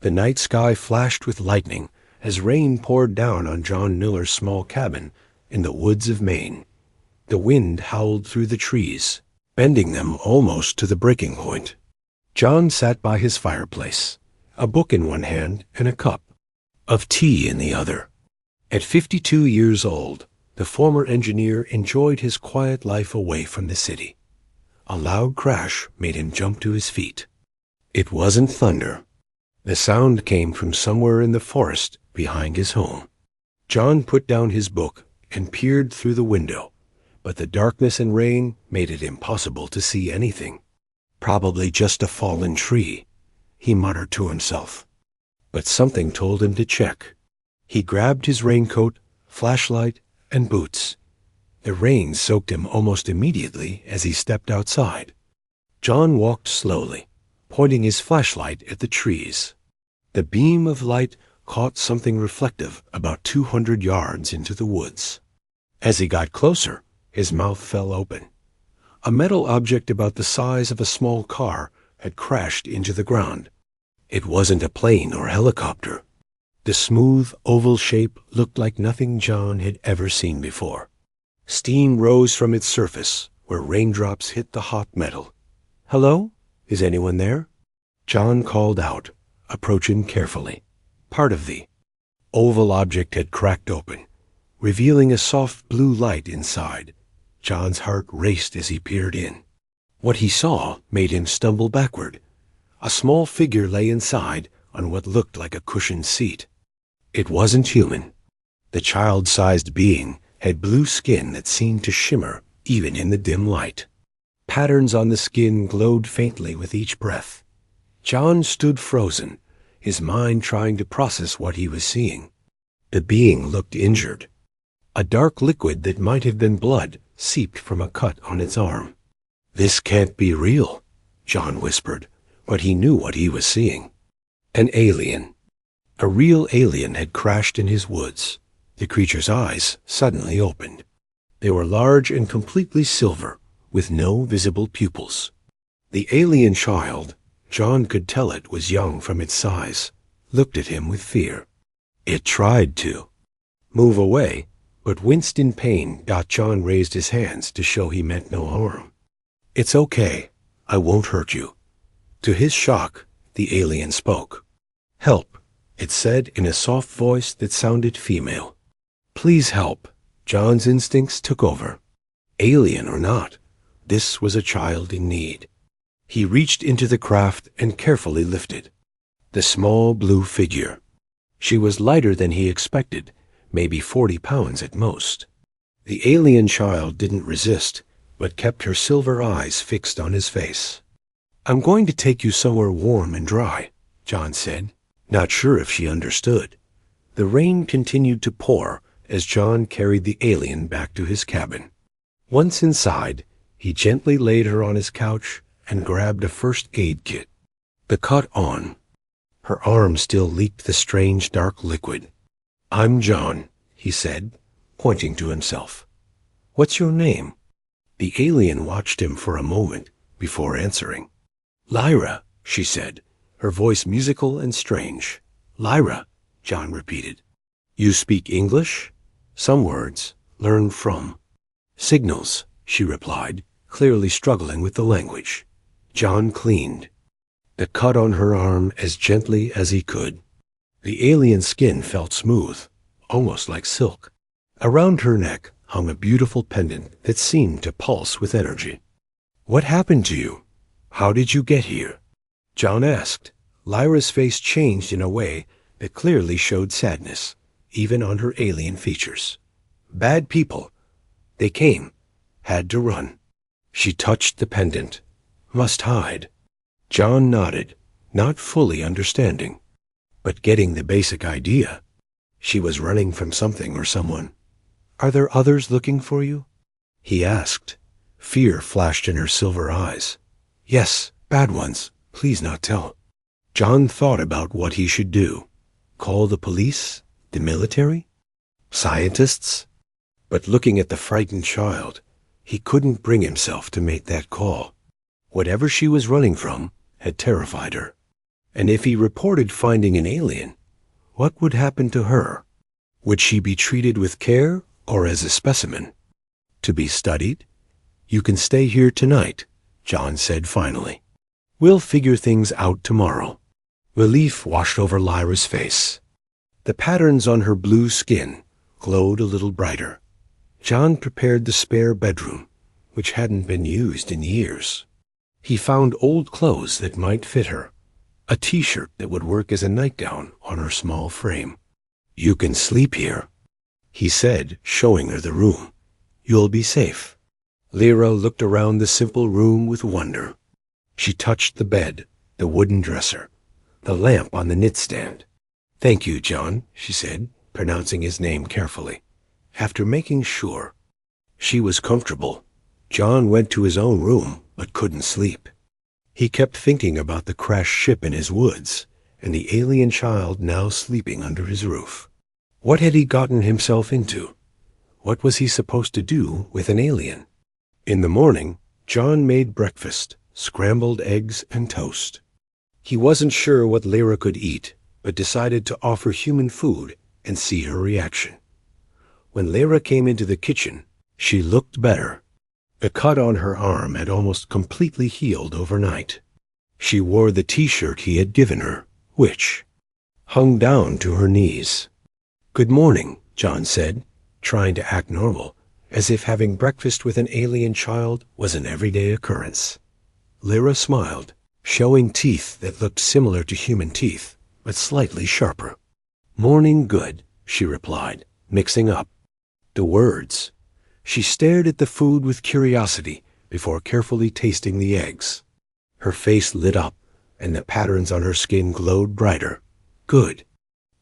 The night sky flashed with lightning as rain poured down on John Miller's small cabin in the woods of Maine. The wind howled through the trees, bending them almost to the breaking point. John sat by his fireplace, a book in one hand and a cup of tea in the other. At 52 years old, the former engineer enjoyed his quiet life away from the city. A loud crash made him jump to his feet. It wasn't thunder. The sound came from somewhere in the forest behind his home. John put down his book and peered through the window, but the darkness and rain made it impossible to see anything. Probably just a fallen tree, he muttered to himself. But something told him to check. He grabbed his raincoat, flashlight, and boots. The rain soaked him almost immediately as he stepped outside. John walked slowly, pointing his flashlight at the trees. The beam of light caught something reflective about 200 yards into the woods. As he got closer, his mouth fell open. A metal object about the size of a small car had crashed into the ground. It wasn't a plane or helicopter. The smooth, oval shape looked like nothing John had ever seen before. Steam rose from its surface where raindrops hit the hot metal. "Hello? Is anyone there?" John called out, approaching carefully. Part of the oval object had cracked open, revealing a soft blue light inside. John's heart raced as he peered in. What he saw made him stumble backward. A small figure lay inside on what looked like a cushioned seat. It wasn't human. The child-sized being had blue skin that seemed to shimmer even in the dim light. Patterns on the skin glowed faintly with each breath. John stood frozen, his mind trying to process what he was seeing. The being looked injured. A dark liquid that might have been blood seeped from a cut on its arm. "This can't be real," John whispered, but he knew what he was seeing. An alien. A real alien had crashed in his woods. The creature's eyes suddenly opened. They were large and completely silver, with no visible pupils. The alien child, John could tell it was young from its size, looked at him with fear. It tried to move away, but winced in pain. John raised his hands to show he meant no harm. "It's okay. I won't hurt you." To his shock, the alien spoke. "Help," it said in a soft voice that sounded female. "Please help." John's instincts took over. Alien or not, this was a child in need. He reached into the craft and carefully lifted the small blue figure. She was lighter than he expected, maybe 40 pounds at most. The alien child didn't resist, but kept her silver eyes fixed on his face. "I'm going to take you somewhere warm and dry," John said, not sure if she understood. The rain continued to pour as John carried the alien back to his cabin. Once inside, he gently laid her on his couch and grabbed a first aid kit. The cut on. Her arm still leaked the strange dark liquid. "I'm John," he said, pointing to himself. "What's your name?" The alien watched him for a moment before answering. "Lyra," she said, her voice musical and strange. "Lyra," John repeated. "You speak English?" "Some words, learned from signals," she replied, clearly struggling with the language. John cleaned the cut on her arm as gently as he could. The alien skin felt smooth, almost like silk. Around her neck hung a beautiful pendant that seemed to pulse with energy. "What happened to you? How did you get here?" John asked. Lyra's face changed in a way that clearly showed sadness, even on her alien features. "Bad people. They came. Had to run." She touched the pendant. "Must hide." John nodded, not fully understanding, but getting the basic idea. She was running from something or someone. "Are there others looking for you?" he asked. Fear flashed in her silver eyes. "Yes, bad ones. Please not tell." John thought about what he should do. Call the police? The military? Scientists? But looking at the frightened child, he couldn't bring himself to make that call. Whatever she was running from had terrified her. And if he reported finding an alien, what would happen to her? Would she be treated with care or as a specimen? To be studied? You can stay here tonight, John said finally. We'll figure things out tomorrow. Relief washed over Lyra's face. The patterns on her blue skin glowed a little brighter. John prepared the spare bedroom, which hadn't been used in years. He found old clothes that might fit her, a t-shirt that would work as a nightgown on her small frame. You can sleep here, he said, showing her the room. You'll be safe. Lyra looked around the simple room with wonder. She touched the bed, the wooden dresser, the lamp on the knitstand. Thank you, John, she said, pronouncing his name carefully. After making sure she was comfortable, John went to his own room but couldn't sleep. He kept thinking about the crashed ship in his woods and the alien child now sleeping under his roof. What had he gotten himself into? What was he supposed to do with an alien? In the morning, John made breakfast, scrambled eggs and toast. He wasn't sure what Lyra could eat, but decided to offer human food and see her reaction. When Lyra came into the kitchen, she looked better. The cut on her arm had almost completely healed overnight. She wore the t-shirt he had given her, which hung down to her knees. Good morning, John said, trying to act normal, as if having breakfast with an alien child was an everyday occurrence. Lyra smiled, showing teeth that looked similar to human teeth, but slightly sharper. Morning good, she replied, mixing up the words. She stared at the food with curiosity before carefully tasting the eggs. Her face lit up, and the patterns on her skin glowed brighter. Good,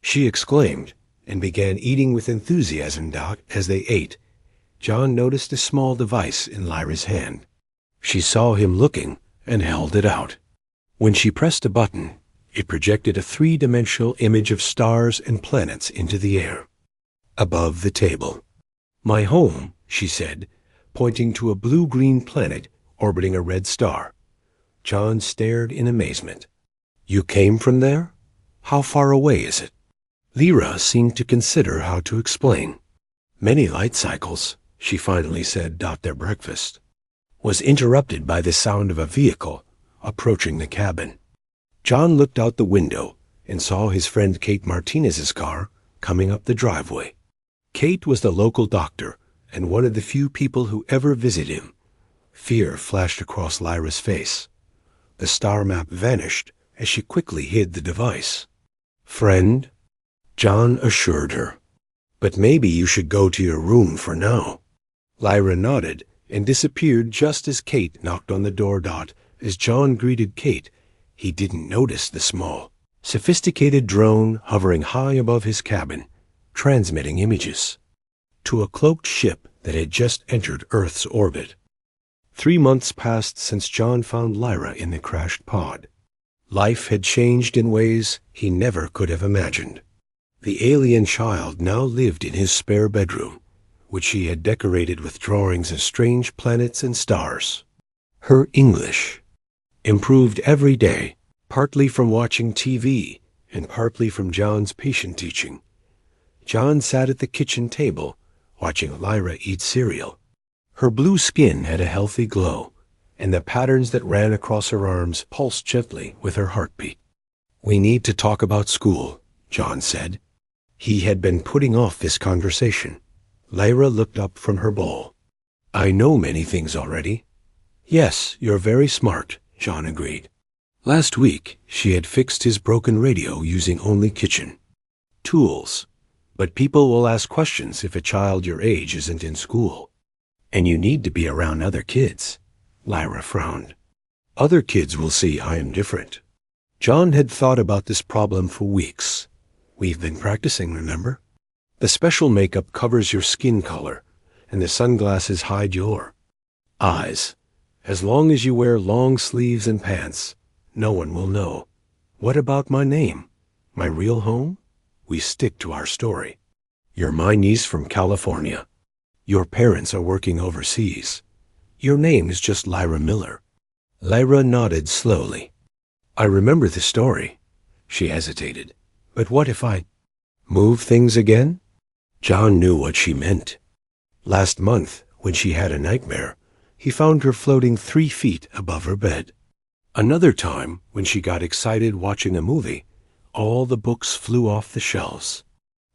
she exclaimed, and began eating with enthusiasm. As they ate, John noticed a small device in Lyra's hand. She saw him looking and held it out. When she pressed a button, it projected a three-dimensional image of stars and planets into the air. Above the table. My home, she said, pointing to a blue-green planet orbiting a red star. John stared in amazement. You came from there? How far away is it? Lyra seemed to consider how to explain. Many light cycles, she finally said. Their breakfast was interrupted by the sound of a vehicle approaching the cabin. John looked out the window and saw his friend Kate Martinez's car coming up the driveway. Kate was the local doctor and one of the few people who ever visited him. Fear flashed across Lyra's face. The star map vanished as she quickly hid the device. Friend, John assured her. But maybe you should go to your room for now. Lyra nodded and disappeared just as Kate knocked on the door. As John greeted Kate, he didn't notice the small, sophisticated drone hovering high above his cabin, transmitting images to a cloaked ship that had just entered Earth's orbit. 3 months passed since John found Lyra in the crashed pod. Life had changed in ways he never could have imagined. The alien child now lived in his spare bedroom, which he had decorated with drawings of strange planets and stars. Her English improved every day, partly from watching TV and partly from John's patient teaching. John sat at the kitchen table, watching Lyra eat cereal. Her blue skin had a healthy glow, and the patterns that ran across her arms pulsed gently with her heartbeat. We need to talk about school, John said. He had been putting off this conversation. Lyra looked up from her bowl. I know many things already. Yes, you're very smart, John agreed. Last week, she had fixed his broken radio using only kitchen tools. But people will ask questions if a child your age isn't in school. And you need to be around other kids. Lyra frowned. Other kids will see I am different. John had thought about this problem for weeks. We've been practicing, remember? The special makeup covers your skin color, and the sunglasses hide your eyes. As long as you wear long sleeves and pants, no one will know. What about my name? My real home? We stick to our story. You're my niece from California. Your parents are working overseas. Your name is just Lyra Miller. Lyra nodded slowly. I remember the story. She hesitated. But what if I move things again? John knew what she meant. Last month, when she had a nightmare, he found her floating 3 feet above her bed. Another time, when she got excited watching a movie, all the books flew off the shelves.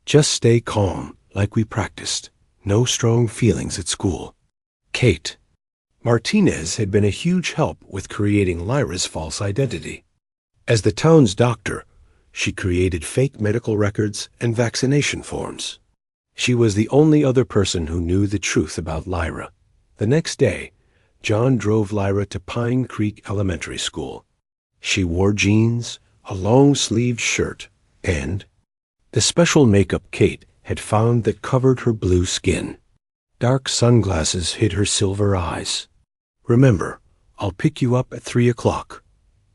Just stay calm, like we practiced. No strong feelings at school. Kate. Martinez had been a huge help with creating Lyra's false identity. As the town's doctor, she created fake medical records and vaccination forms. She was the only other person who knew the truth about Lyra. The next day, John drove Lyra to Pine Creek Elementary School. She wore jeans, a long-sleeved shirt, and the special makeup Kate had found that covered her blue skin. Dark sunglasses hid her silver eyes. "Remember, I'll pick you up at 3 o'clock,"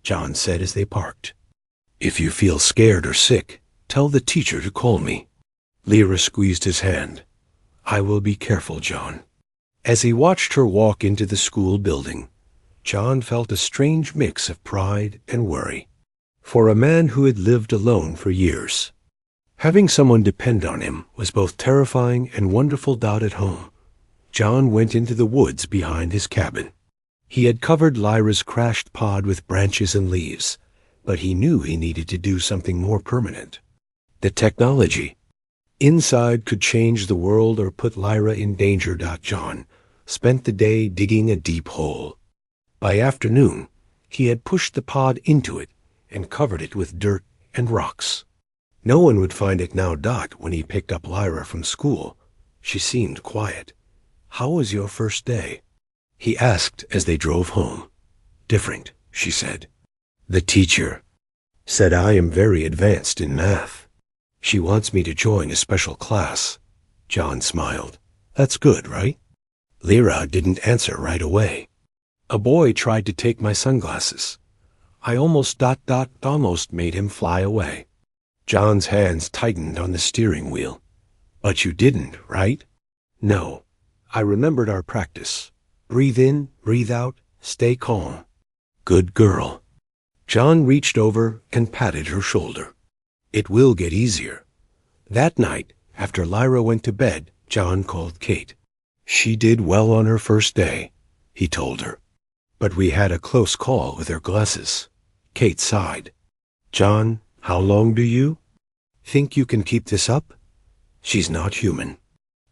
John said as they parked. "If you feel scared or sick, tell the teacher to call me." Lyra squeezed his hand. "I will be careful, John." As he watched her walk into the school building, John felt a strange mix of pride and worry. For a man who had lived alone for years, having someone depend on him was both terrifying and wonderful. At home, John went into the woods behind his cabin. He had covered Lyra's crashed pod with branches and leaves, but he knew he needed to do something more permanent. The technology inside could change the world or put Lyra in danger. John spent the day digging a deep hole. By afternoon, he had pushed the pod into it and covered it with dirt and rocks. No one would find it now. When he picked up Lyra from school, she seemed quiet. "How was your first day?" he asked as they drove home. "Different," she said. "The teacher said I am very advanced in math. She wants me to join a special class." John smiled. "That's good, right?" Lyra didn't answer right away. "A boy tried to take my sunglasses. I almost almost made him fly away." John's hands tightened on the steering wheel. "But you didn't, right?" "No. I remembered our practice. Breathe in, breathe out, stay calm." "Good girl." John reached over and patted her shoulder. "It will get easier." That night, after Lyra went to bed, John called Kate. "She did well on her first day," he told her. "But we had a close call with her glasses." Kate sighed. "John, how long do you think you can keep this up?" "She's not human.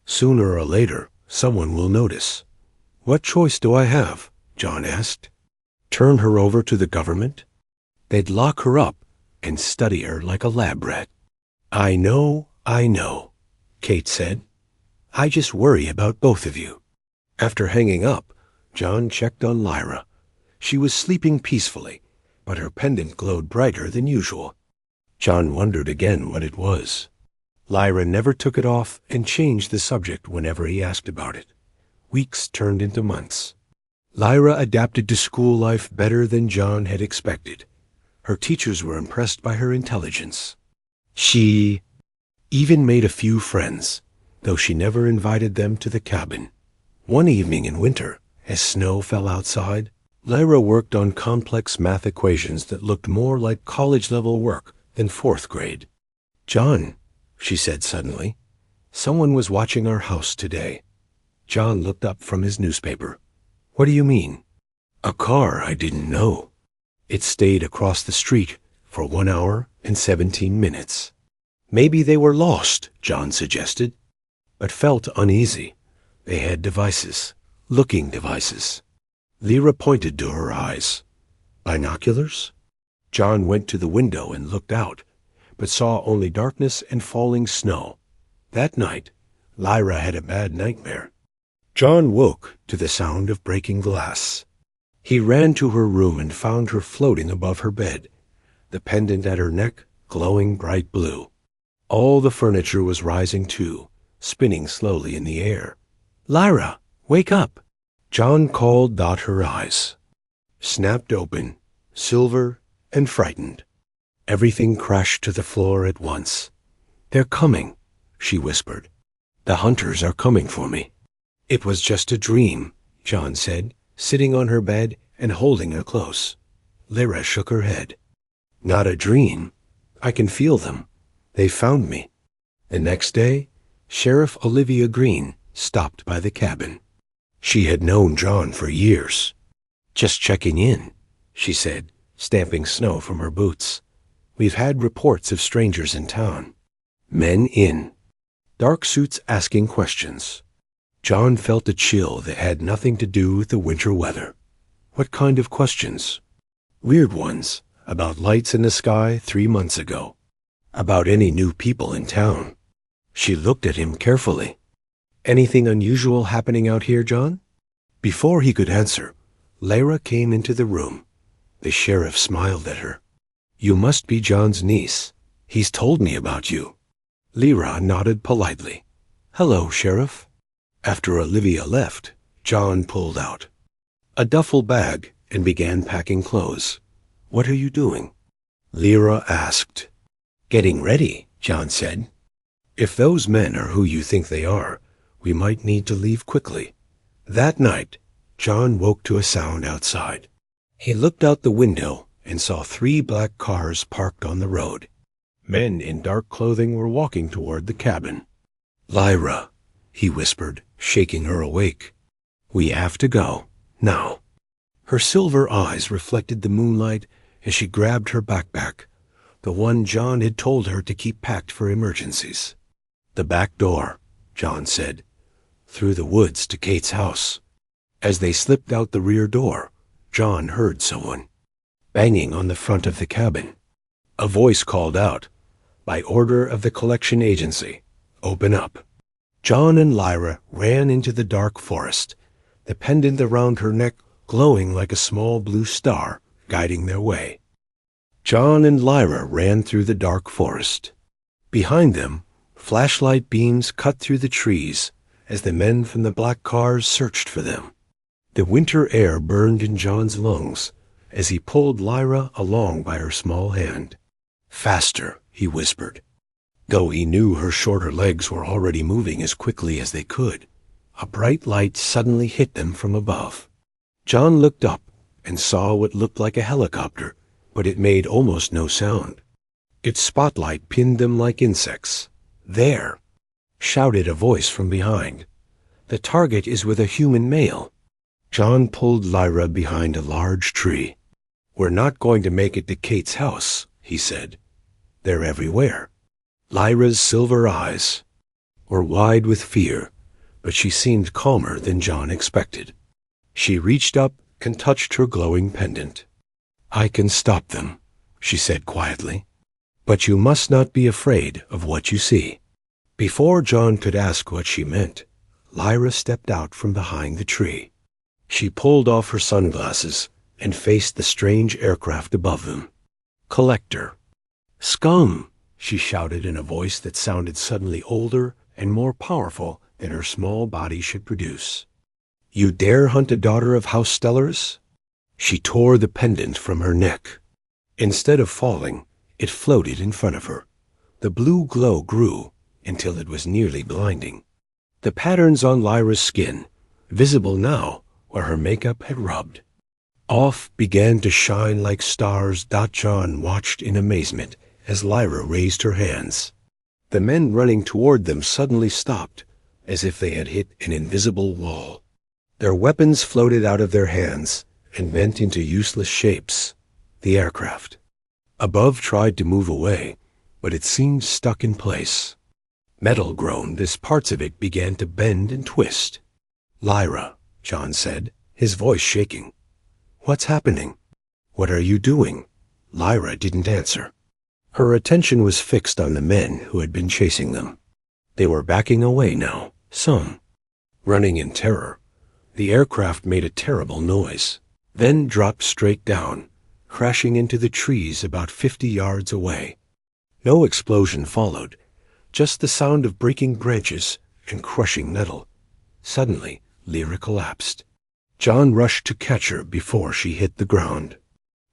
Sooner or later, someone will notice." "What choice do I have?" John asked. "Turn her over to the government? They'd lock her up and study her like a lab rat." I know, Kate said. "I just worry about both of you." After hanging up, John checked on Lyra. She was sleeping peacefully, but her pendant glowed brighter than usual. John wondered again what it was. Lyra never took it off and changed the subject whenever he asked about it. Weeks turned into months. Lyra adapted to school life better than John had expected. Her teachers were impressed by her intelligence. She even made a few friends, though she never invited them to the cabin. One evening in winter, as snow fell outside, Lyra worked on complex math equations that looked more like college-level work than 4th grade. "John," she said suddenly, "someone was watching our house today." John looked up from his newspaper. "What do you mean?" "A car I didn't know. It stayed across the street for 1 hour and 17 minutes. "Maybe they were lost," John suggested, but felt uneasy. They had devices, looking devices. Lyra pointed to her eyes. "Binoculars?" John went to the window and looked out, but saw only darkness and falling snow. That night, Lyra had a bad nightmare. John woke to the sound of breaking glass. He ran to her room and found her floating above her bed, the pendant at her neck glowing bright blue. All the furniture was rising too, spinning slowly in the air. "Lyra, wake up!" John called. Her eyes snapped open, silver and frightened. Everything crashed to the floor at once. "They're coming," she whispered. "The hunters are coming for me." "It was just a dream," John said, sitting on her bed and holding her close. Lyra shook her head. "Not a dream. I can feel them. They found me." The next day, Sheriff Olivia Green stopped by the cabin. She had known John for years. "Just checking in," she said, stamping snow from her boots. "We've had reports of strangers in town. Men in dark suits asking questions." John felt a chill that had nothing to do with the winter weather. "What kind of questions?" "Weird ones, about lights in the sky 3 months ago. About any new people in town." She looked at him carefully. "Anything unusual happening out here, John?" Before he could answer, Lyra came into the room. The sheriff smiled at her. "You must be John's niece. He's told me about you." Lyra nodded politely. "Hello, Sheriff." After Olivia left, John pulled out a duffel bag and began packing clothes. "What are you doing?" Lyra asked. "Getting ready," John said. "If those men are who you think they are, we might need to leave quickly." That night, John woke to a sound outside. He looked out the window and saw 3 black cars parked on the road. Men in dark clothing were walking toward the cabin. "Lyra," he whispered, shaking her awake. "We have to go, now." Her silver eyes reflected the moonlight as she grabbed her backpack, the one John had told her to keep packed for emergencies. "The back door," John said, "through the woods to Kate's house." As they slipped out the rear door, John heard someone banging on the front of the cabin. A voice called out, "By order of the collection agency, open up." John and Lyra ran into the dark forest, the pendant around her neck glowing like a small blue star guiding their way. John and Lyra ran through the dark forest. Behind them, flashlight beams cut through the trees as the men from the black cars searched for them. The winter air burned in John's lungs as he pulled Lyra along by her small hand. "Faster," he whispered. Though he knew her shorter legs were already moving as quickly as they could, a bright light suddenly hit them from above. John looked up and saw what looked like a helicopter, but it made almost no sound. Its spotlight pinned them like insects. "There!" shouted a voice from behind. "The target is with a human male." John pulled Lyra behind a large tree. "We're not going to make it to Kate's house," he said. "They're everywhere." Lyra's silver eyes were wide with fear, but she seemed calmer than John expected. She reached up and touched her glowing pendant. "I can stop them," she said quietly. "But you must not be afraid of what you see." Before John could ask what she meant, Lyra stepped out from behind the tree. She pulled off her sunglasses and faced the strange aircraft above them. "Collector." "Scum!" she shouted in a voice that sounded suddenly older and more powerful than her small body should produce. "You dare hunt a daughter of House Stellars?" She tore the pendant from her neck. Instead of falling, it floated in front of her. The blue glow grew until it was nearly blinding. The patterns on Lyra's skin, visible now where her makeup had rubbed, off began to shine like stars. John watched in amazement as Lyra raised her hands. The men running toward them suddenly stopped, as if they had hit an invisible wall. Their weapons floated out of their hands and bent into useless shapes. The aircraft above tried to move away, but it seemed stuck in place. Metal groaned as parts of it began to bend and twist. "Lyra," John said, his voice shaking. "What's happening? What are you doing?" Lyra didn't answer. Her attention was fixed on the men who had been chasing them. They were backing away now, some running in terror. The aircraft made a terrible noise, then dropped straight down, crashing into the trees about 50 yards away. No explosion followed, just the sound of breaking branches and crushing metal. Suddenly, Lyra collapsed. John rushed to catch her before she hit the ground.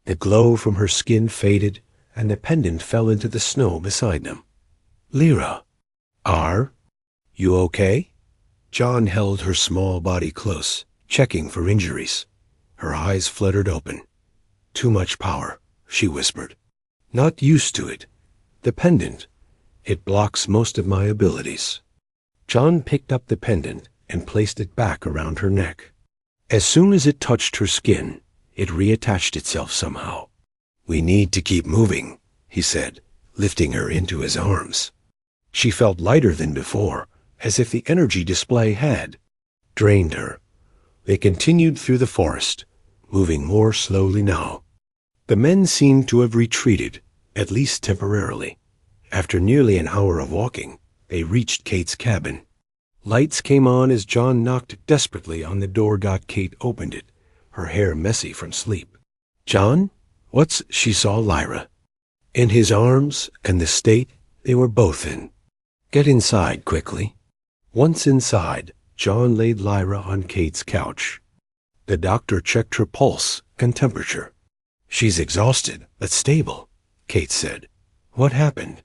The glow from her skin faded, and the pendant fell into the snow beside them. "Lyra, are you okay?" John held her small body close, checking for injuries. Her eyes fluttered open. "Too much power," she whispered. "Not used to it," The pendant. It blocks most of my abilities. John picked up the pendant and placed it back around her neck. As soon as it touched her skin, it reattached itself somehow. We need to keep moving, he said, lifting her into his arms. She felt lighter than before, as if the energy display had drained her. They continued through the forest, moving more slowly now. The men seemed to have retreated, at least temporarily. After nearly an hour of walking, they reached Kate's cabin. Lights came on as John knocked desperately on the door. Kate opened it, her hair messy from sleep. "John? What's—" She saw Lyra. In his arms and the state they were both in. "Get inside quickly." Once inside, John laid Lyra on Kate's couch. The doctor checked her pulse and temperature. "She's exhausted, but stable," Kate said. "What happened?"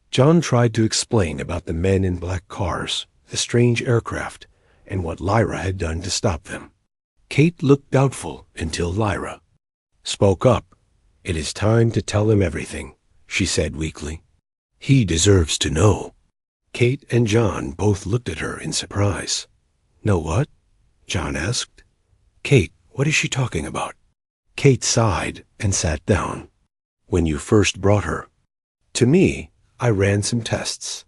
John tried to explain about the men in black cars, the strange aircraft, and what Lyra had done to stop them. Kate looked doubtful until Lyra spoke up. "It is time to tell him everything," she said weakly. "He deserves to know." Kate and John both looked at her in surprise. "Know what?" John asked. "Kate, what is she talking about?" Kate sighed and sat down. "When you first brought her to me, I ran some tests.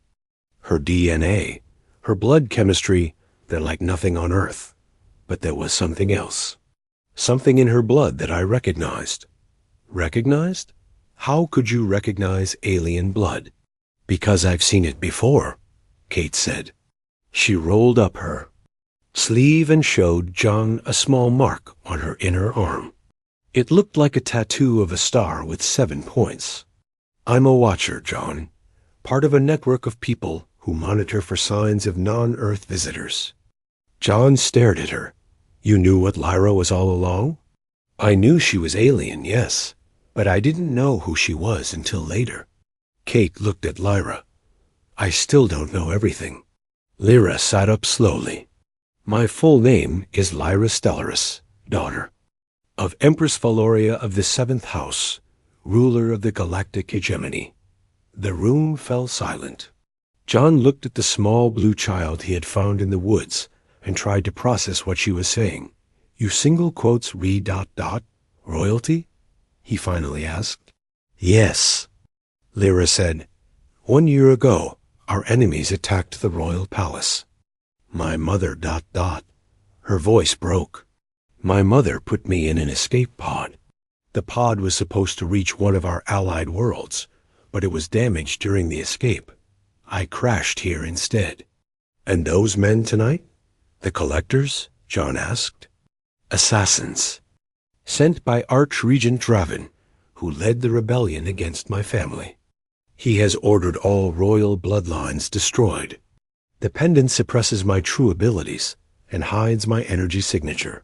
Her DNA, her blood chemistry, they're like nothing on Earth. But there was something else. Something in her blood that I recognized." "Recognized? How could you recognize alien blood?" "Because I've seen it before," Kate said. She rolled up her sleeve and showed John a small mark on her inner arm. It looked like a tattoo of a star with 7 points. "I'm a watcher, John, part of a network of people who monitor for signs of non-Earth visitors." John stared at her. "You knew what Lyra was all along?" "I knew she was alien, yes, but I didn't know who she was until later." Kate looked at Lyra. "I still don't know everything." Lyra sat up slowly. "My full name is Lyra Stellaris, daughter of Empress Valoria of the 7th House, ruler of the Galactic Hegemony." The room fell silent. John looked at the small blue child he had found in the woods and tried to process what she was saying. "You single quotes royalty?" he finally asked. "Yes," Lyra said. "1 year ago, our enemies attacked the royal palace. My mother ... Her voice broke. "My mother put me in an escape pod. The pod was supposed to reach one of our allied worlds, but it was damaged during the escape. I crashed here instead." "And those men tonight? The collectors?" John asked. "Assassins. Sent by Archregent Draven, who led the rebellion against my family. He has ordered all royal bloodlines destroyed. The pendant suppresses my true abilities and hides my energy signature.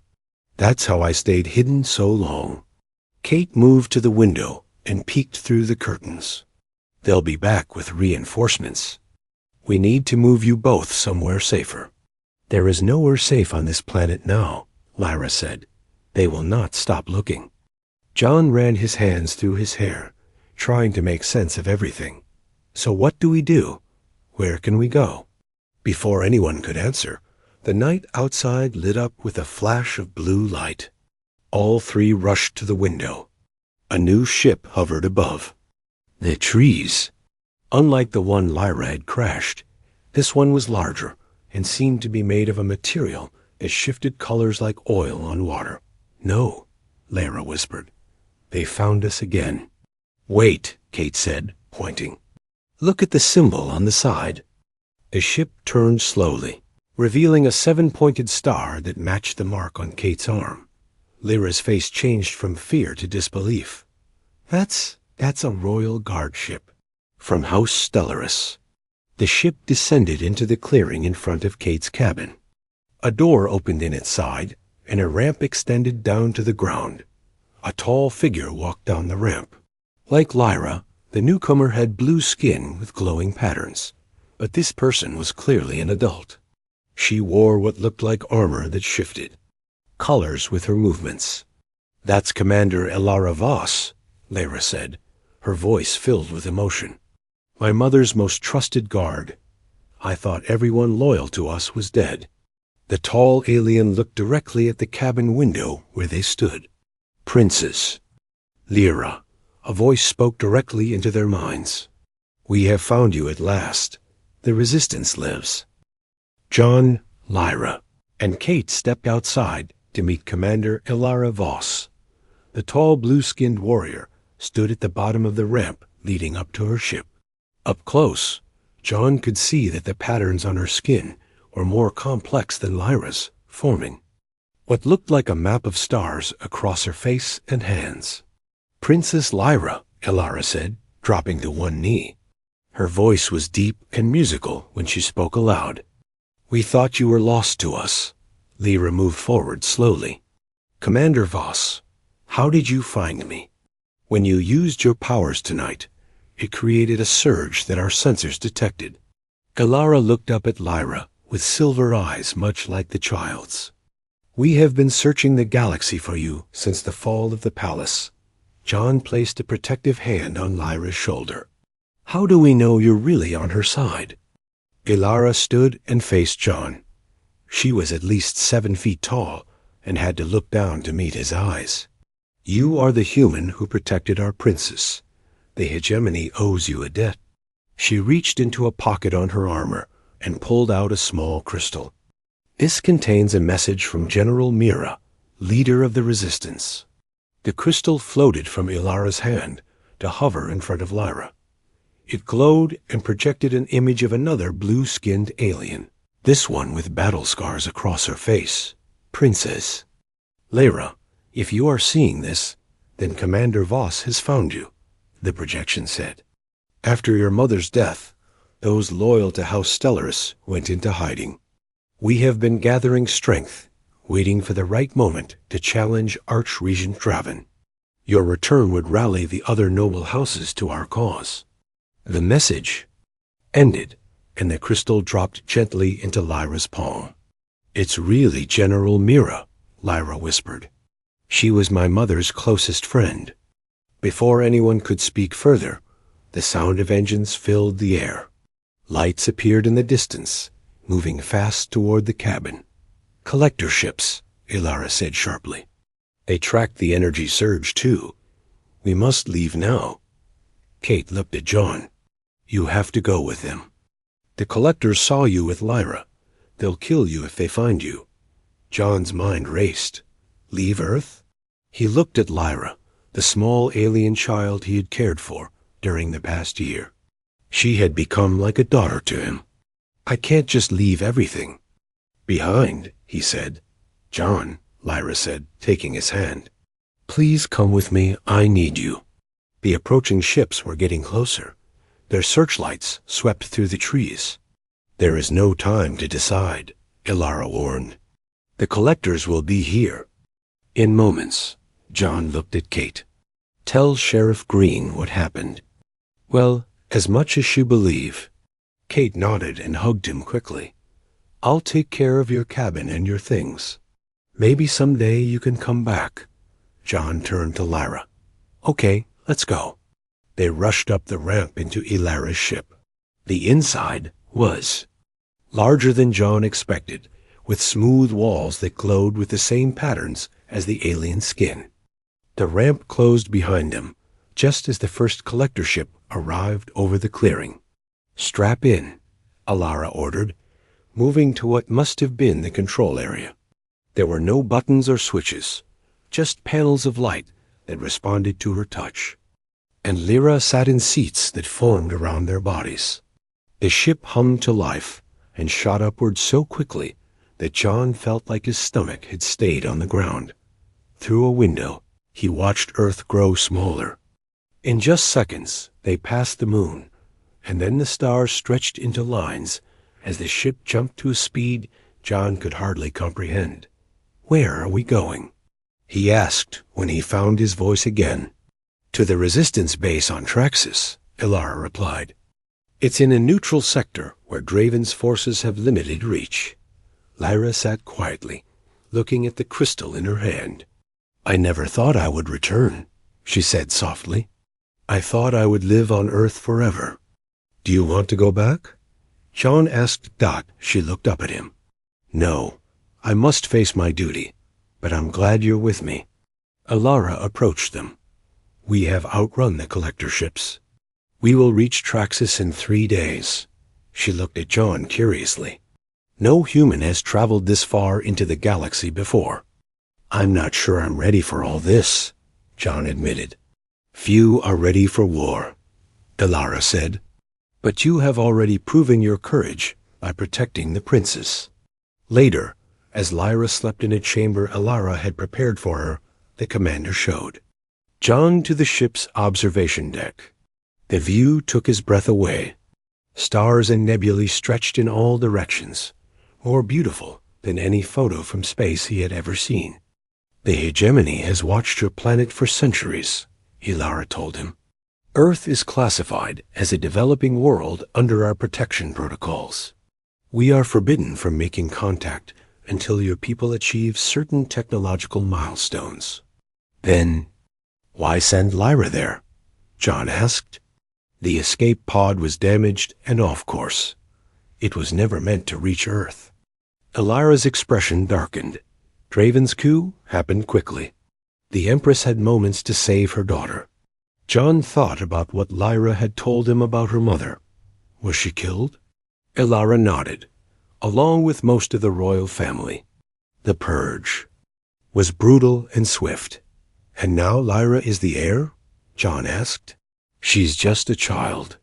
That's how I stayed hidden so long." Kate moved to the window and peeked through the curtains. "They'll be back with reinforcements. We need to move you both somewhere safer." "There is nowhere safe on this planet now," Lyra said. "They will not stop looking." John ran his hands through his hair, trying to make sense of everything. "So what do we do? Where can we go?" Before anyone could answer, the night outside lit up with a flash of blue light. All three rushed to the window. A new ship hovered above. The trees. Unlike the one Lyra had crashed, this one was larger and seemed to be made of a material that shifted colors like oil on water. "No," Lyra whispered. "They found us again." "Wait," Kate said, pointing. "Look at the symbol on the side." The ship turned slowly, revealing a 7-pointed star that matched the mark on Kate's arm. Lyra's face changed from fear to disbelief. That's a royal guard ship from House Stellaris." The ship descended into the clearing in front of Kate's cabin. A door opened in its side, and a ramp extended down to the ground. A tall figure walked down the ramp. Like Lyra, the newcomer had blue skin with glowing patterns, but this person was clearly an adult. She wore what looked like armor that shifted colors with her movements. "That's Commander Elara Voss," Lyra said, her voice filled with emotion. My mother's most trusted guard. I thought everyone loyal to us was dead." The tall alien looked directly at the cabin window where they stood. "Princess. Lyra." A voice spoke directly into their minds. "We have found you at last. The Resistance lives." John, Lyra, and Kate stepped outside to meet Commander Ilara Voss. The tall blue-skinned warrior stood at the bottom of the ramp leading up to her ship. Up close, John could see that the patterns on her skin were more complex than Lyra's, forming what looked like a map of stars across her face and hands. "Princess Lyra," Ilara said, dropping to one knee. Her voice was deep and musical when she spoke aloud. "We thought you were lost to us." Lyra moved forward slowly. "Commander Voss, how did you find me? When you used your powers tonight, it created a surge that our sensors detected." Ilara looked up at Lyra with silver eyes much like the child's. "We have been searching the galaxy for you since the fall of the palace." John placed a protective hand on Lyra's shoulder. "How do we know you're really on her side?" Ilara stood and faced John. She was at least 7 feet tall and had to look down to meet his eyes. "You are the human who protected our princess. The hegemony owes you a debt." She reached into a pocket on her armor and pulled out a small crystal. "This contains a message from General Mira, leader of the Resistance." The crystal floated from Ilara's hand to hover in front of Lyra. It glowed and projected an image of another blue-skinned alien, this one with battle scars across her face. "Princess." "Lyra, if you are seeing this, then Commander Voss has found you," the projection said. "After your mother's death, those loyal to House Stellaris went into hiding. We have been gathering strength, waiting for the right moment to challenge Archregent Draven. Your return would rally the other noble houses to our cause." The message ended, and the crystal dropped gently into Lyra's palm. "It's really General Mira," Lyra whispered. "She was my mother's closest friend." Before anyone could speak further, the sound of engines filled the air. Lights appeared in the distance, moving fast toward the cabin. "Collector ships," Ilara said sharply. "They tracked the energy surge, too. We must leave now." Kate looked at John. "You have to go with them. The collectors saw you with Lyra. They'll kill you if they find you." John's mind raced. Leave Earth? He looked at Lyra, the small alien child he had cared for during the past year. She had become like a daughter to him. "I can't just leave everything behind," he said. "John," Lyra said, taking his hand. "Please come with me. I need you." The approaching ships were getting closer. Their searchlights swept through the trees. "There is no time to decide," Ilara warned. "The collectors will be here in moments." John looked at Kate. "Tell Sheriff Green what happened." "Well, as much as you believe." Kate nodded and hugged him quickly. "I'll take care of your cabin and your things. Maybe someday you can come back." John turned to Lyra. "Okay, let's go." They rushed up the ramp into Ilara's ship. The inside was larger than John expected, with smooth walls that glowed with the same patterns as the alien skin. The ramp closed behind them, just as the first collector ship arrived over the clearing. "Strap in," Ilara ordered, moving to what must have been the control area. There were no buttons or switches, just panels of light that responded to her touch. And Lyra sat in seats that formed around their bodies. The ship hummed to life and shot upward so quickly that John felt like his stomach had stayed on the ground. Through a window, he watched Earth grow smaller. In just seconds, they passed the moon, and then the stars stretched into lines as the ship jumped to a speed John could hardly comprehend. "Where are we going?" he asked when he found his voice again. "To the Resistance base on Traxxas," Ilara replied. "It's in a neutral sector where Draven's forces have limited reach." Lyra sat quietly, looking at the crystal in her hand. "I never thought I would return," she said softly. "I thought I would live on Earth forever." Do you want to go back? John asked Dot. She looked up at him. No, I must face my duty, but I'm glad you're with me. Alara approached them. We have outrun the collector ships. We will reach Traxxas in 3 days. She looked at John curiously. No human has traveled this far into the galaxy before. I'm not sure I'm ready for all this, John admitted. Few are ready for war, Alara said. But you have already proven your courage by protecting the princess. Later, as Lyra slept in a chamber Alara had prepared for her, the commander showed John to the ship's observation deck. The view took his breath away. Stars and nebulae stretched in all directions, more beautiful than any photo from space he had ever seen. The hegemony has watched your planet for centuries, Alara told him. Earth is classified as a developing world under our protection protocols. We are forbidden from making contact until your people achieve certain technological milestones. Then, why send Lyra there? John asked. The escape pod was damaged and off course. It was never meant to reach Earth. Alyra's expression darkened. Draven's coup happened quickly. The Empress had moments to save her daughter. John thought about what Lyra had told him about her mother. Was she killed? Alara nodded, along with most of the royal family. The purge was brutal and swift. And now Lyra is the heir? John asked. She's just a child.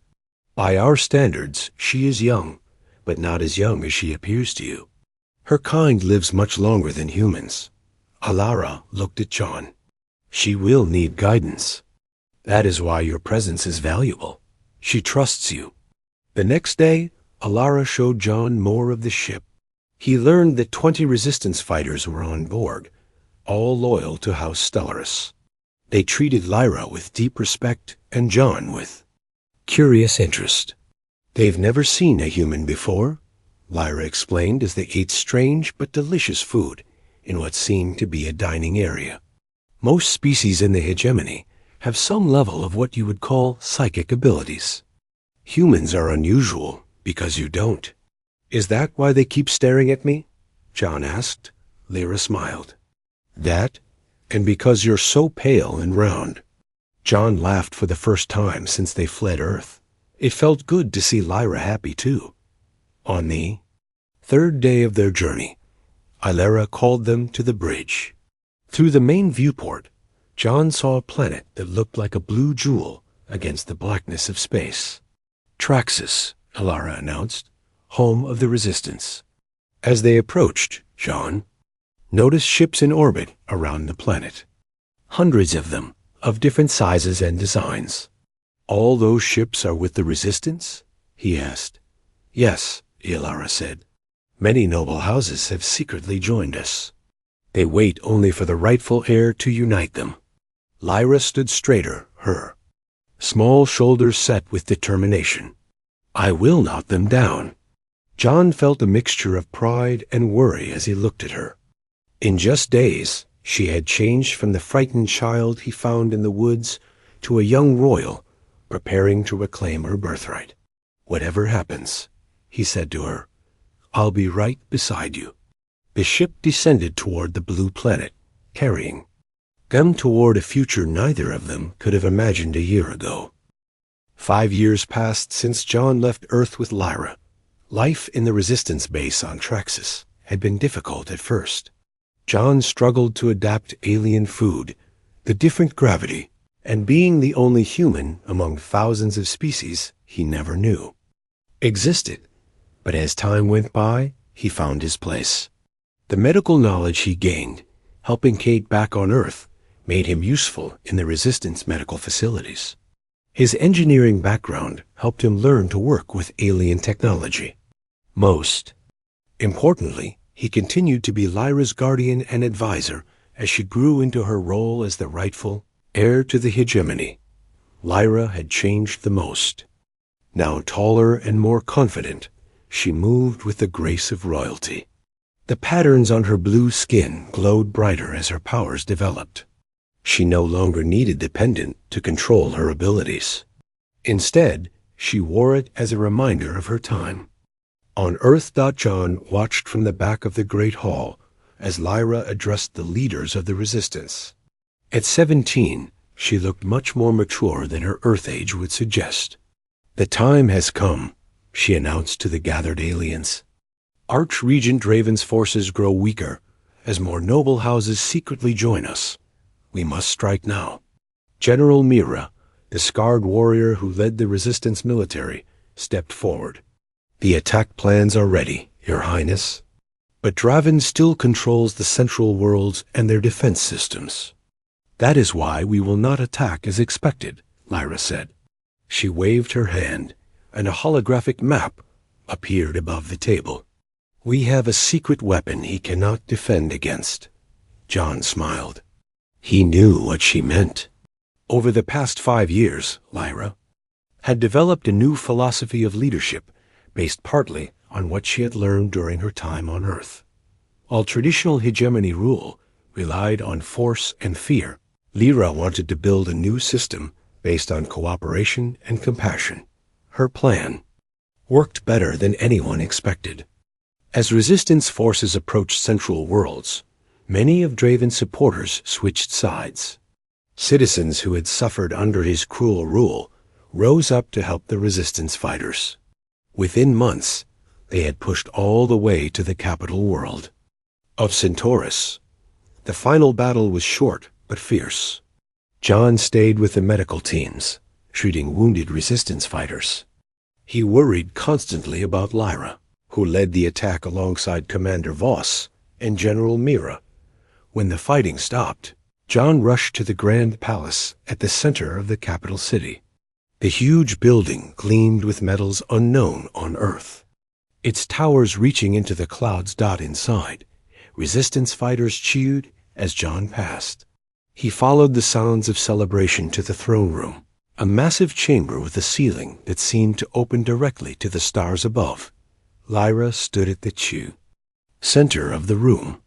By our standards, she is young, but not as young as she appears to you. Her kind lives much longer than humans. Alara looked at John. She will need guidance. That is why your presence is valuable. She trusts you. The next day, Alara showed John more of the ship. He learned that 20 resistance fighters were on board, all loyal to House Stellaris. They treated Lyra with deep respect and John with curious interest. They've never seen a human before, Lyra explained as they ate strange but delicious food in what seemed to be a dining area. Most species in the hegemony have some level of what you would call psychic abilities. Humans are unusual because you don't. Is that why they keep staring at me? John asked. Lyra smiled. That, and because you're so pale and round. John laughed for the first time since they fled Earth. It felt good to see Lyra happy, too. On the 3rd day of their journey, Alara called them to the bridge. Through the main viewport, John saw a planet that looked like a blue jewel against the blackness of space. Traxxas, Alara announced, home of the Resistance. As they approached, John noticed ships in orbit around the planet. Hundreds of them, of different sizes and designs. All those ships are with the Resistance? He asked. Yes, Alara said. Many noble houses have secretly joined us. They wait only for the rightful heir to unite them. Lyra stood straighter, her small shoulders set with determination. I will knock them down. John felt a mixture of pride and worry as he looked at her. In just days, she had changed from the frightened child he found in the woods to a young royal preparing to reclaim her birthright. Whatever happens, he said to her, I'll be right beside you. The ship descended toward the blue planet, carrying them toward a future neither of them could have imagined a year ago. 5 years passed since John left Earth with Lyra. Life in the Resistance base on Traxxas had been difficult at first. John struggled to adapt alien food, the different gravity, and being the only human among thousands of species he never knew existed. But as time went by, he found his place. The medical knowledge he gained, helping Kate back on Earth, made him useful in the Resistance medical facilities. His engineering background helped him learn to work with alien technology. Most importantly, he continued to be Lyra's guardian and advisor as she grew into her role as the rightful heir to the hegemony. Lyra had changed the most. Now taller and more confident, she moved with the grace of royalty. The patterns on her blue skin glowed brighter as her powers developed. She no longer needed the pendant to control her abilities. Instead, She wore it as a reminder of her time. On Earth, John watched from the back of the Great Hall as Lyra addressed the leaders of the Resistance. At 17, she looked much more mature than her Earth age would suggest. "The time has come," she announced to the gathered aliens. "Archregent Raven's forces grow weaker as more noble houses secretly join us. We must strike now." General Mira, the scarred warrior who led the Resistance military, stepped forward. "The attack plans are ready, Your Highness. But Draven still controls the central worlds and their defense systems. That is why we will not attack as expected," Lyra said. She waved her hand, and a holographic map appeared above the table. "We have a secret weapon he cannot defend against." John smiled. He knew what she meant. Over the past 5 years, Lyra had developed a new philosophy of leadership based partly on what she had learned during her time on Earth. While traditional hegemony rule relied on force and fear, Lyra wanted to build a new system based on cooperation and compassion. Her plan worked better than anyone expected. As Resistance forces approached Central Worlds, many of Draven's supporters switched sides. Citizens who had suffered under his cruel rule rose up to help the Resistance fighters. Within months, they had pushed all the way to the capital world of Centaurus. The final battle was short but fierce. John stayed with the medical teams, treating wounded Resistance fighters. He worried constantly about Lyra, who led the attack alongside Commander Voss and General Mira. When the fighting stopped, John rushed to the Grand Palace at the center of the capital city. The huge building gleamed with metals unknown on Earth, its towers reaching into the clouds. Inside, Resistance fighters cheered as John passed. He followed the sounds of celebration to the throne room, a massive chamber with a ceiling that seemed to open directly to the stars above. Lyra stood at the center of the room.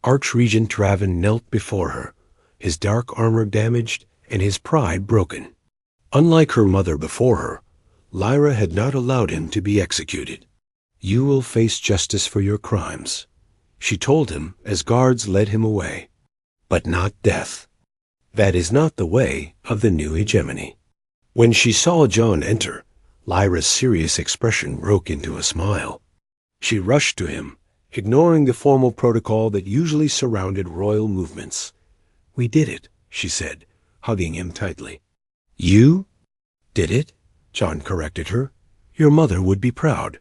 Archregent Draven knelt before her, his dark armor damaged and his pride broken. Unlike her mother before her, Lyra had not allowed him to be executed. "You will face justice for your crimes," she told him as guards led him away. "But not death. That is not the way of the new hegemony." When she saw John enter, Lyra's serious expression broke into a smile. She rushed to him, ignoring the formal protocol that usually surrounded royal movements. "We did it," she said, hugging him tightly. "You did it?" John corrected her. "Your mother would be proud."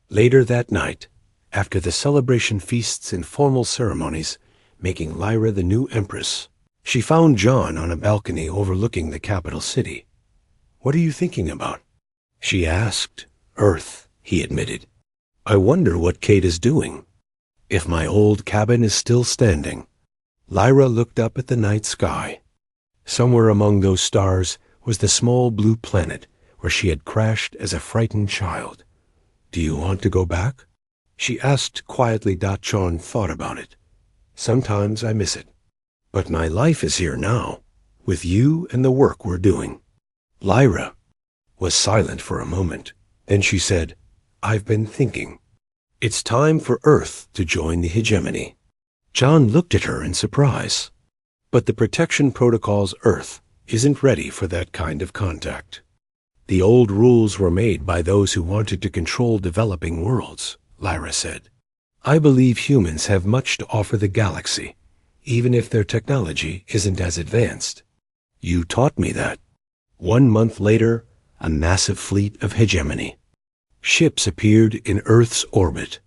Later that night, after the celebration feasts and formal ceremonies, making Lyra the new empress, she found John on a balcony overlooking the capital city. "What are you thinking about?" she asked. "Earth," he admitted. "I wonder what Kate is doing. If my old cabin is still standing." Lyra looked up at the night sky. Somewhere among those stars was the small blue planet where she had crashed as a frightened child. "Do you want to go back?" she asked quietly. John thought about it. "Sometimes I miss it. But my life is here now, with you and the work we're doing." Lyra was silent for a moment. Then she said, "I've been thinking. It's time for Earth to join the hegemony." John looked at her in surprise. "But the protection protocol's Earth isn't ready for that kind of contact. The old rules were made by those who wanted to control developing worlds," Lyra said. "I believe humans have much to offer the galaxy, even if their technology isn't as advanced. You taught me that." 1 month later, a massive fleet of hegemony ships appeared in Earth's orbit.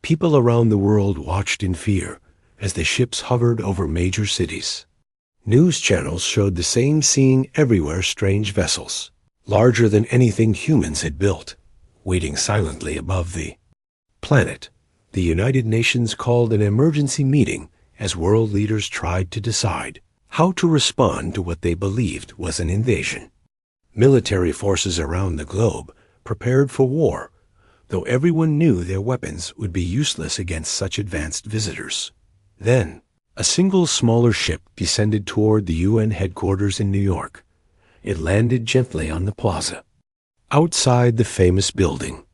People around the world watched in fear as the ships hovered over major cities. News channels showed the same scene everywhere: strange vessels, larger than anything humans had built, waiting silently above the planet. The United Nations called an emergency meeting as world leaders tried to decide how to respond to what they believed was an invasion. Military forces around the globe prepared for war, though everyone knew their weapons would be useless against such advanced visitors. Then, a single smaller ship descended toward the UN headquarters in New York. It landed gently on the plaza. Outside the famous building,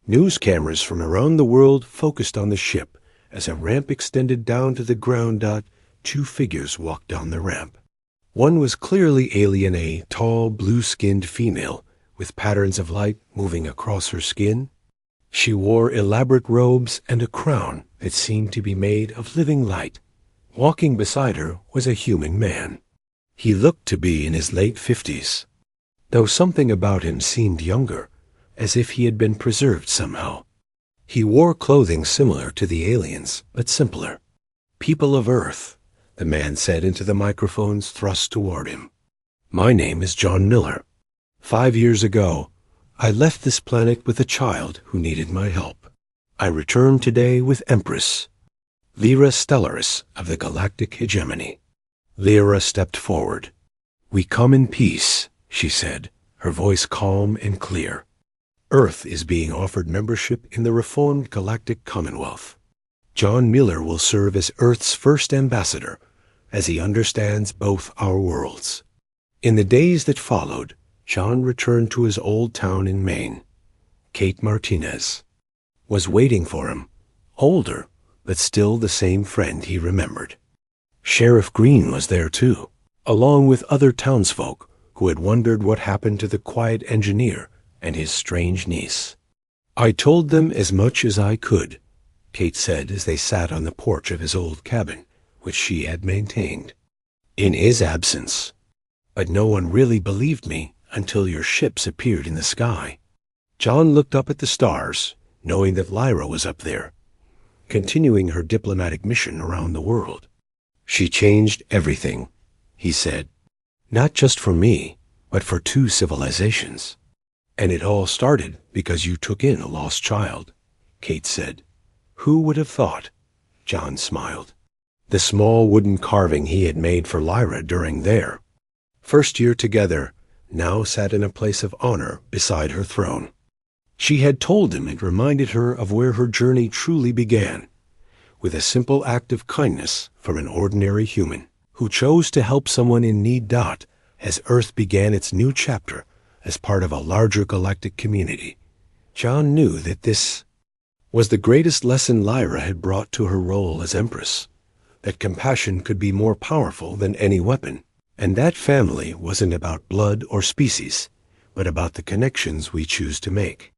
news cameras from around the world focused on the ship as a ramp extended down to the ground. Two figures walked down the ramp. One was clearly alien, a tall, blue-skinned female with patterns of light moving across her skin. She wore elaborate robes and a crown that seemed to be made of living light. Walking beside her was a human man. He looked to be in his late 50s, though something about him seemed younger, as if he had been preserved somehow. He wore clothing similar to the aliens, but simpler. "People of Earth," the man said into the microphones thrust toward him. "My name is John Miller. 5 years ago, I left this planet with a child who needed my help. I returned today with Empress Lyra Stellaris of the Galactic Hegemony." Lyra stepped forward. "We come in peace," she said, her voice calm and clear. "Earth is being offered membership in the reformed Galactic Commonwealth. John Miller will serve as Earth's first ambassador, as he understands both our worlds." In the days that followed, John returned to his old town in Maine. Kate Martinez was waiting for him, older, but still the same friend he remembered. Sheriff Green was there too, along with other townsfolk who had wondered what happened to the quiet engineer and his strange niece. "I told them as much as I could," Kate said as they sat on the porch of his old cabin, which she had maintained, "in his absence. But no one really believed me until your ships appeared in the sky." John looked up at the stars, knowing that Lyra was up there, continuing her diplomatic mission around the world. "She changed everything," he said. "Not just for me, but for 2 civilizations. And it all started because you took in a lost child," Kate said. "Who would have thought?" John smiled. The small wooden carving he had made for Lyra during their first year together now sat in a place of honor beside her throne. She had told him it reminded her of where her journey truly began, with a simple act of kindness from an ordinary human who chose to help someone in need. As Earth began its new chapter as part of a larger galactic community, John knew that this was the greatest lesson Lyra had brought to her role as Empress, that compassion could be more powerful than any weapon, and that family wasn't about blood or species, but about the connections we choose to make.